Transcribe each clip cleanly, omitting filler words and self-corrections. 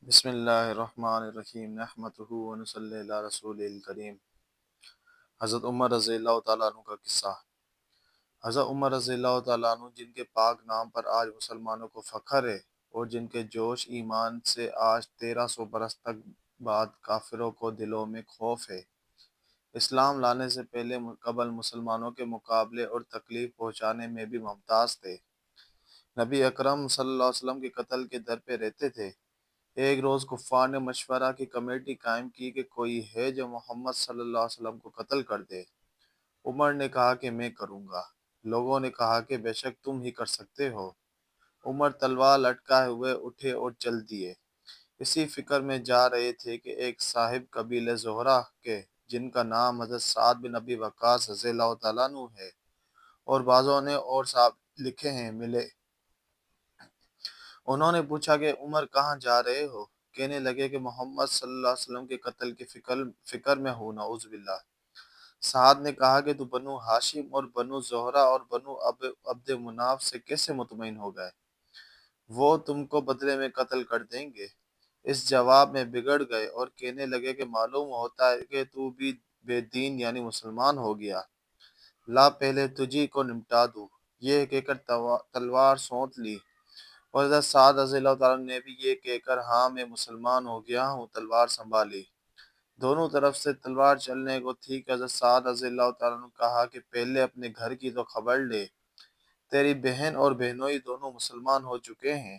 بسم اللہ الرحمن الرحیم نحمدہ ونصلی علی رسول الکریم۔ حضرت عمر رضی اللہ تعالیٰ عنہ کا قصہ۔ حضرت عمر رضی اللہ تعالیٰ عنہ جن کے پاک نام پر آج مسلمانوں کو فخر ہے اور جن کے جوش ایمان سے آج 1300 برس تک بعد کافروں کو دلوں میں خوف ہے، اسلام لانے سے پہلے قبل مسلمانوں کے مقابلے اور تکلیف پہنچانے میں بھی ممتاز تھے۔ نبی اکرم صلی اللہ علیہ وسلم کے قتل کے در پہ رہتے تھے۔ ایک روز کفار نے مشورہ کی کمیٹی قائم کی کہ کوئی ہے جو محمد صلی اللہ علیہ وسلم کو قتل کر دے۔ عمر نے کہا کہ میں کروں گا۔ لوگوں نے کہا کہ بے شک تم ہی کر سکتے ہو۔ عمر تلوار لٹکائے ہوئے اٹھے اور چل دیے۔ اسی فکر میں جا رہے تھے کہ ایک صاحب قبیلہ زہرہ کے جن کا نام حضرت سعد بن ابی وقاص رضی اللہ تعالیٰ عنہ ہے اور بعضوں نے اور صاحب لکھے ہیں ملے۔ انہوں نے پوچھا کہ عمر کہاں جا رہے ہو؟ کہنے لگے کہ محمد صلی اللہ علیہ وسلم کے قتل کی فکر میں ہوں، نعوذ باللہ۔ سعد نے کہا کہ تو بنو ہاشم اور بنو زہرہ اور بنو عبد مناف سے کیسے مطمئن ہو گئے؟ وہ تم کو بدلے میں قتل کر دیں گے۔ اس جواب میں بگڑ گئے اور کہنے لگے کہ معلوم ہوتا ہے کہ تو بھی بے دین یعنی مسلمان ہو گیا، لا پہلے تجھی کو نمٹا دوں۔ یہ کہہ کر تلوار سونت لی اور حضرت سعد رضی اللہ تعالیٰ نے بھی یہ کہہ کر ہاں میں مسلمان ہو گیا ہوں تلوار سنبھالی۔ دونوں طرف سے تلوار چلنے کو تھی کہ حضرت سعد رضی اللہ تعالیٰ نے کہا کہ پہلے اپنے گھر کی تو خبر لے، تیری بہن اور بہنوئی دونوں مسلمان ہو چکے ہیں۔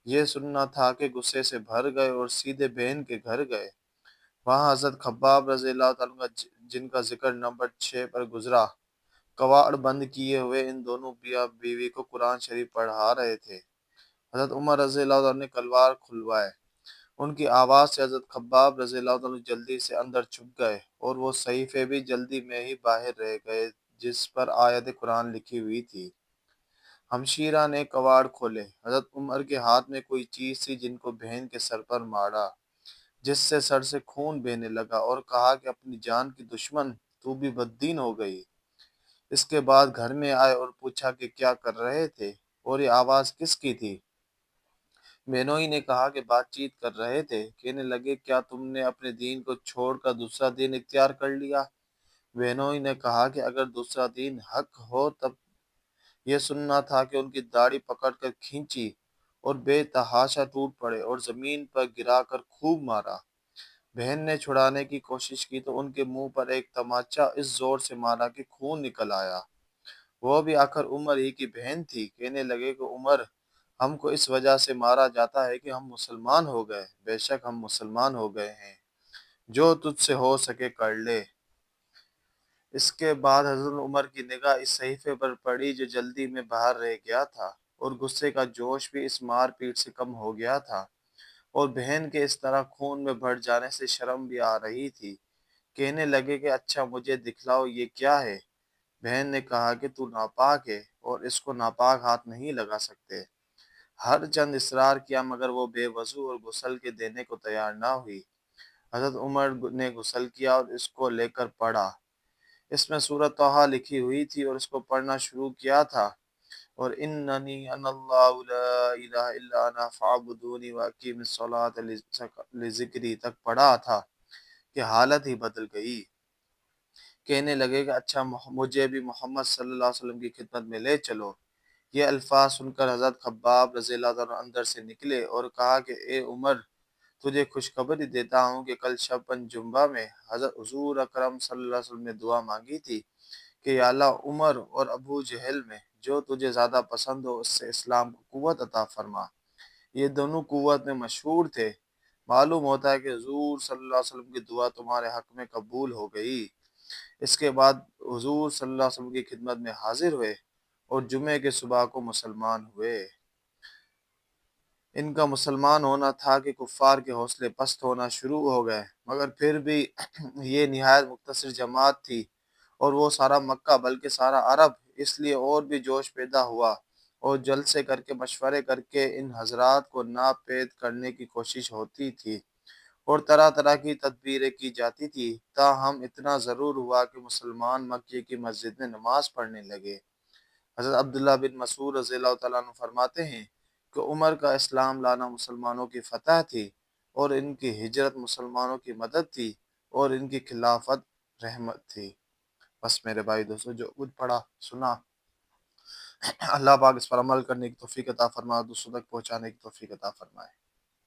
یہ سننا تھا کہ غصے سے بھر گئے اور سیدھے بہن کے گھر گئے۔ وہاں حضرت خباب رضی اللہ تعالیٰ عنہ جن کا ذکر نمبر 6 پر گزرا، کواڑ بند کیے ہوئے ان دونوں میاں بیوی کو قرآن شریف پڑھا رہے تھے۔ حضرت عمر رضی اللہ عنہ نے کلوار کھلوائے۔ ان کی آواز سے حضرت خباب رضی اللہ عنہ جلدی سے اندر چھپ گئے اور وہ صحیفے بھی جلدی میں ہی باہر رہ گئے جس پر آیت قرآن لکھی ہوئی تھی۔ ہمشیرہ نے کواڑ کھولے۔ حضرت عمر کے ہاتھ میں کوئی چیز تھی جن کو بہن کے سر پر مارا، جس سے سر سے خون بہنے لگا اور کہا کہ اپنی جان کی دشمن تو بھی بددین ہو گئی۔ اس کے بعد گھر میں آئے اور پوچھا کہ کیا کر رہے تھے اور یہ آواز کس کی تھی؟ بہنوئی نے کہا کہ بات چیت کر رہے تھے۔ کہنے لگے کیا تم نے اپنے دین کو چھوڑ کر دوسرا دین اختیار کر لیا؟ بہنوئی نے کہا کہ اگر دوسرا دین حق ہو تب یہ سننا تھا کہ ان کی داڑھی پکڑ کر کھینچی اور بے تحاشا ٹوٹ پڑے اور زمین پر گرا کر خوب مارا۔ بہن نے چھڑانے کی کوشش کی تو ان کے منہ پر ایک تماچا اس زور سے مارا کہ خون نکل آیا۔ وہ بھی آخر عمر ہی کی بہن تھی۔ کہنے لگے کہ عمر، ہم کو اس وجہ سے مارا جاتا ہے کہ ہم مسلمان ہو گئے۔ بے شک ہم مسلمان ہو گئے ہیں، جو تجھ سے ہو سکے کر لے۔ اس کے بعد حضرت عمر کی نگاہ اس صحیفے پر پڑی جو جلدی میں باہر رہ گیا تھا اور غصے کا جوش بھی اس مار پیٹ سے کم ہو گیا تھا اور بہن کے اس طرح خون میں بھر جانے سے شرم بھی آ رہی تھی۔ کہنے لگے کہ اچھا مجھے دکھلاؤ یہ کیا ہے؟ بہن نے کہا کہ تو ناپاک ہے اور اس کو ناپاک ہاتھ نہیں لگا سکتے۔ ہر چند اصرار کیا مگر وہ بے وضو اور غسل کے دینے کو تیار نہ ہوئی۔ حضرت عمر نے غسل کیا اور اس کو لے کر پڑھا۔ اس میں سورۃ طٰہٰ لکھی ہوئی تھی اور اس کو پڑھنا شروع کیا تھا اور اننی انا اللہ لا الہ الا انا فاعبدونی واقیم الصلاۃ لذکری تک پڑھا تھا کہ حالت ہی بدل گئی۔ کہنے لگے کہ اچھا مجھے بھی محمد صلی اللہ علیہ وسلم کی خدمت میں لے چلو۔ یہ الفاظ سن کر حضرت خباب رضی اللہ عنہ اندر سے نکلے اور کہا کہ اے عمر، تجھے خوشخبری دیتا ہوں کہ کل شب جمعہ میں حضرت حضور اکرم صلی اللہ علیہ وسلم نے دعا مانگی تھی کہ یا اللہ عمر اور ابو جہل میں جو تجھے زیادہ پسند ہو اس سے اسلام کو قوت عطا فرما۔ یہ دونوں قوت میں مشہور تھے۔ معلوم ہوتا ہے کہ حضور صلی اللہ علیہ وسلم کی دعا تمہارے حق میں قبول ہو گئی۔ اس کے بعد حضور صلی اللہ علیہ وسلم کی خدمت میں حاضر ہوئے اور جمعے کے صبح کو مسلمان ہوئے۔ ان کا مسلمان ہونا تھا کہ کفار کے حوصلے پست ہونا شروع ہو گئے، مگر پھر بھی یہ نہایت مختصر جماعت تھی اور وہ سارا مکہ بلکہ سارا عرب، اس لیے اور بھی جوش پیدا ہوا اور جلسے کر کے مشورے کر کے ان حضرات کو ناپید کرنے کی کوشش ہوتی تھی اور طرح طرح کی تدبیریں کی جاتی تھی۔ تاہم اتنا ضرور ہوا کہ مسلمان مکے کی مسجد میں نماز پڑھنے لگے۔ حضرت عبداللہ بن مسعود رضی اللہ تعالیٰ عنہ فرماتے ہیں کہ عمر کا اسلام لانا مسلمانوں کی فتح تھی اور ان کی ہجرت مسلمانوں کی مدد تھی، اور ان کی خلافت رحمت تھی۔ بس میرے بھائی دوستو، جو کچھ پڑھا سنا، اللہ پاک اس پر عمل کرنے کی توفیق عطا فرمائے، دوسروں تک پہنچانے کی توفیق عطا فرمائے۔